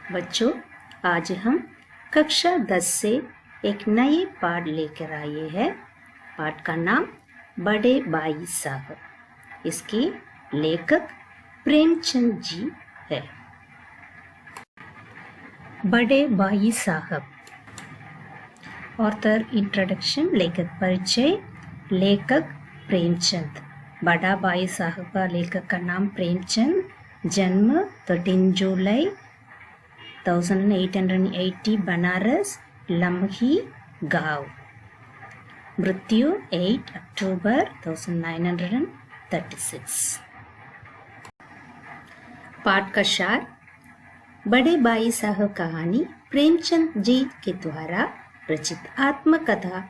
बच्चों, आज हम कक्षा 10 से एक नए पाठ लेकर आए हैं। पाठ का नाम बड़े भाई साहब। इसके लेखक प्रेमचंद जी है। बड़े भाई साहब। ऑथर इंट्रोडक्शन, लेखक परिचय। लेखक प्रेमचंद। बड़ा भाई साहब का लेखक का नाम प्रेमचंद। जन्म 13 जुलाई 1880 बनारस लम्ही गांव। मृत्यु 8 अक्टूबर 1936। पाठ का सार। बड़े भाई साहब कहानी प्रेमचंद जी के द्वारा रचित आत्मकथा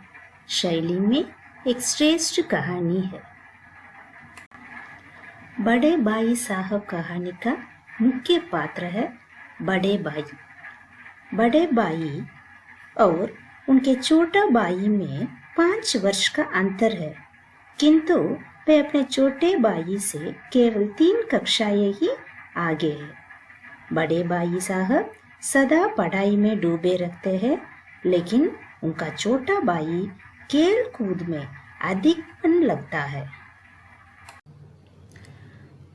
शैली में एक श्रेष्ठ कहानी है। बड़े भाई साहब कहानी का मुख्य पात्र है बड़े भाई। बड़े भाई और उनके छोटा भाई में 5 वर्ष का अंतर है, किंतु वे अपने छोटे भाई से केवल 3 कक्षाएं ही आगे हैं। बड़े भाई साहब सदा पढ़ाई में डूबे रहते हैं, लेकिन उनका छोटा भाई खेल कूद में अधिक मन लगता है।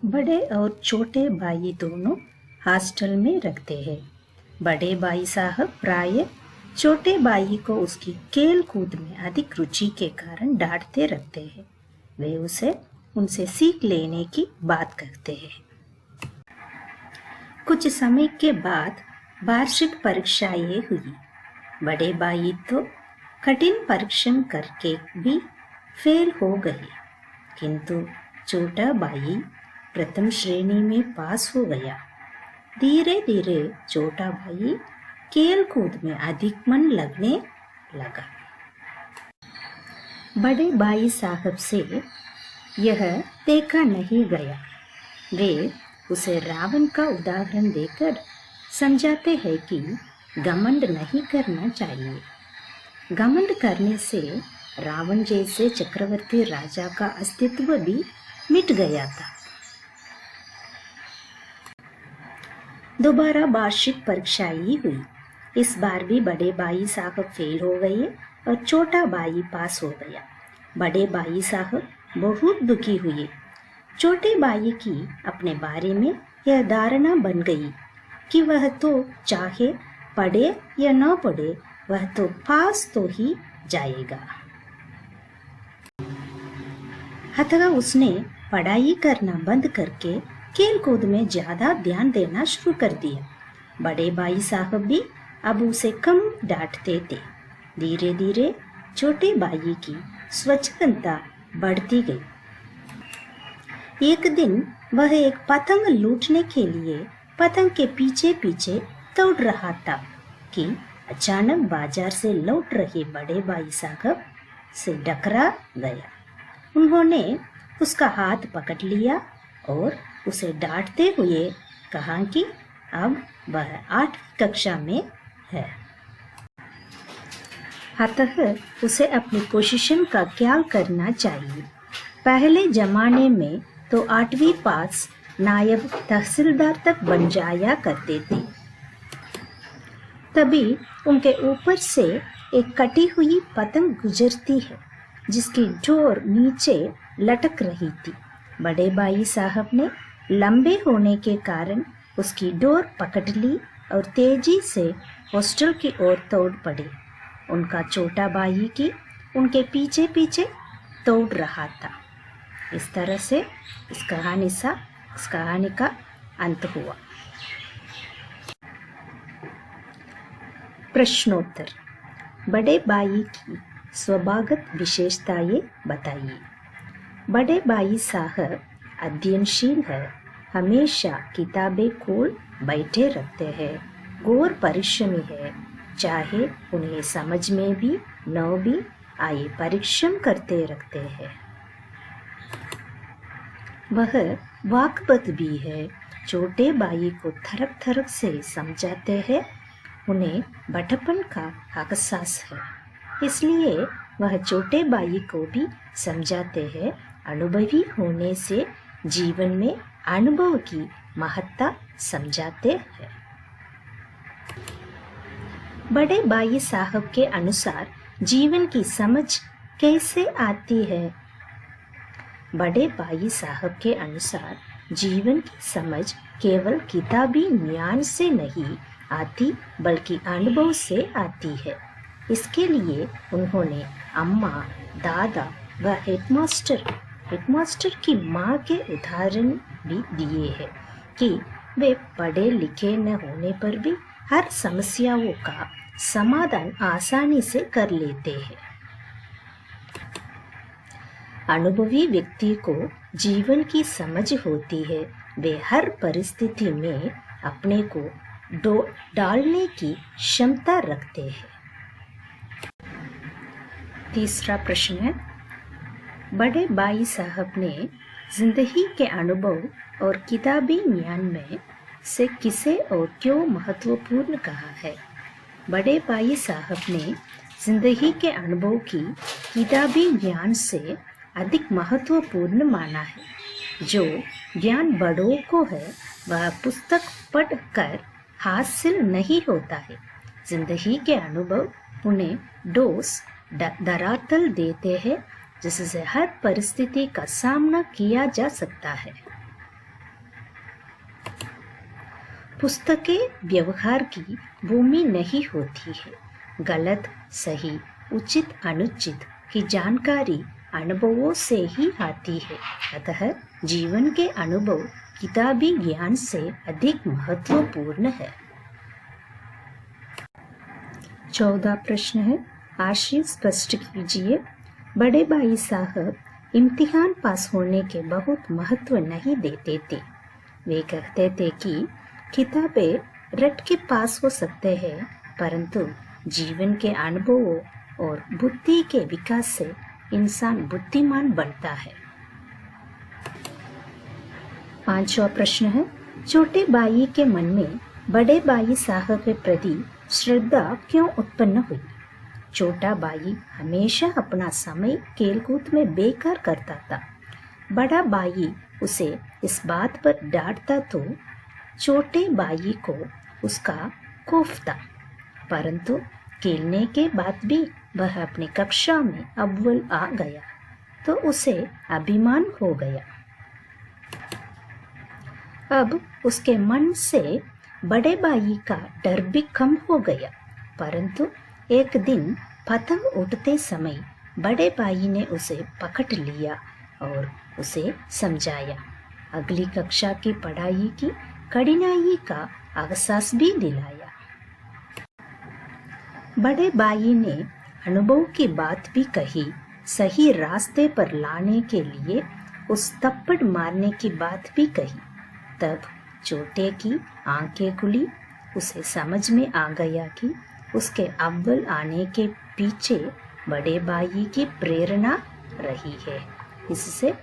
बड़े और छोटे भाई दोनों हॉस्टल में रखते हैं। बड़े भाई साहब प्राय छोटे भाई को उसकी खेल कूद में अधिक रुचि के कारण डांटते रहते हैं। वे उनसे सीख लेने की बात करते हैं। कुछ समय के बाद वार्षिक परीक्षाएं हुई। बड़े भाई तो कठिन परीक्षण करके भी फेल हो गए, किंतु छोटा भाई प्रथम श्रेणी में पास हो गया। धीरे धीरे छोटा भाई खेल कूद में अधिक मन लगने लगा। बड़े भाई साहब से यह देखा नहीं गया। वे उसे रावण का उदाहरण देकर समझाते हैं कि घमंड नहीं करना चाहिए। घमंड करने से रावण जैसे चक्रवर्ती राजा का अस्तित्व भी मिट गया था। दोबारा वार्षिक परीक्षाएं हुई। इस बार भी बड़े भाई साहब फेल हो गए और छोटा भाई पास हो गया। बड़े भाई साहब बहुत दुखी हुए। छोटे भाई की अपने बारे में यह धारणा बन गई कि वह तो चाहे पढ़े या न पढ़े, वह तो पास तो ही जाएगा। अतः उसने पढ़ाई करना बंद करके खेल कूद में ज्यादा ध्यान देना शुरू कर दिया। बड़े भाई साहब भी अब उसे कम डांटते थे। धीरे धीरे छोटे भाई की स्वच्छंदता बढ़ती गई। एक दिन वह एक पतंग लूटने के लिए पतंग के पीछे पीछे दौड़ रहा था कि अचानक बाजार से लौट रहे बड़े भाई साहब से टकरा गया। उन्होंने उसका हाथ पकड़ लिया और उसे डांटते हुए कहा कि अब वह 8वीं कक्षा में है, अतः उसे अपनी पोजीशन का ख्याल करना चाहिए। पहले जमाने में तो 8वीं पास नायब तहसीलदार तक बन जाया करते थे। तभी उनके ऊपर से एक कटी हुई पतंग गुजरती है, जिसकी डोर नीचे लटक रही थी। बड़े भाई साहब ने लंबे होने के कारण उसकी डोर पकड़ ली और तेजी से हॉस्टल की ओर दौड़ पड़े। उनका छोटा भाई की उनके पीछे पीछे दौड़ रहा था। इस तरह से इस कहानी का अंत हुआ। प्रश्नोत्तर। बड़े भाई की स्वभावगत विशेषताएं बताइए। बड़े भाई साहब अध्ययनशील है, हमेशा किताबें खोल बैठे रहते हैं, घोर परिश्रमी है, चाहे उन्हें समझ में भी न भी आए परिश्रम करते रहते हैं। वह वाकबत भी है, छोटे भाई को थरक थरक से समझाते हैं। उन्हें बड़प्पन का एहसास है, इसलिए वह छोटे भाई को भी समझाते हैं। अनुभवी होने से जीवन में अनुभव की महत्ता समझाते हैं। बड़े भाई साहब के अनुसार जीवन की समझ कैसे आती है? बड़े भाई साहब के अनुसार जीवन की समझ केवल किताबी ज्ञान से नहीं आती बल्कि अनुभव से आती है। इसके लिए उन्होंने अम्मा, दादा व हेडमास्टर की माँ के उदाहरण भी दिए हैं कि वे पढ़े लिखे न होने पर भी हर समस्याओं का समाधान आसानी से कर लेते हैं। अनुभवी व्यक्ति को जीवन की समझ होती है, वे हर परिस्थिति में अपने को डालने की क्षमता रखते हैं। तीसरा प्रश्न है, बड़े भाई साहब ने जिंदगी के अनुभव और किताबी ज्ञान में से किसे और क्यों महत्वपूर्ण कहा है? बड़े भाई साहब ने जिंदगी के अनुभव की किताबी ज्ञान से अधिक महत्वपूर्ण माना है। जो ज्ञान बड़ों को है वह पुस्तक पढ़ कर हासिल नहीं होता है। जिंदगी के अनुभव उन्हें डोस धरातल देते हैं जिससे हर परिस्थिति का सामना किया जा सकता है। पुस्तकें व्यवहार की भूमि नहीं होती है। गलत, सही, उचित, अनुचित की जानकारी अनुभवों से ही आती है। अतः जीवन के अनुभव किताबी ज्ञान से अधिक महत्वपूर्ण है। 14 प्रश्न है, आशय स्पष्ट कीजिए। बड़े भाई साहब इम्तिहान पास होने के बहुत महत्व नहीं देते थे। वे कहते थे कि किताबें रट के पास हो सकते हैं, परंतु जीवन के अनुभवों और बुद्धि के विकास से इंसान बुद्धिमान बनता है। 5वां प्रश्न है, छोटे भाई के मन में बड़े भाई साहब के प्रति श्रद्धा क्यों उत्पन्न हुई? छोटा भाई हमेशा अपना समय खेलकूद में बेकार करता था। बड़ा भाई उसे इस बात पर डांटता तो छोटे भाई को उसका खौफ था, परंतु खेलने के बाद भी वह अपनी कक्षा में अव्वल आ गया तो उसे अभिमान हो गया। अब उसके मन से बड़े भाई का डर भी कम हो गया, परंतु एक दिन पतंग उड़ते समय बड़े भाई ने उसे पकड़ लिया और उसे समझाया। अगली कक्षा की पढ़ाई की कठिनाई का एहसास भी दिलाया। बड़े भाई ने अनुभव की बात भी कही। सही रास्ते पर लाने के लिए उस थप्पड़ मारने की बात भी कही। तब छोटे की आंखें खुली। उसे समझ में आ गया कि उसके अव्वल आने के पीछे बड़े भाई की प्रेरणा रही है। इससे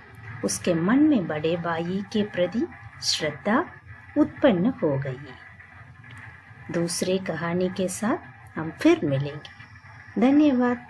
उसके मन में बड़े भाई के प्रति श्रद्धा उत्पन्न हो गई। दूसरी कहानी के साथ हम फिर मिलेंगे। धन्यवाद।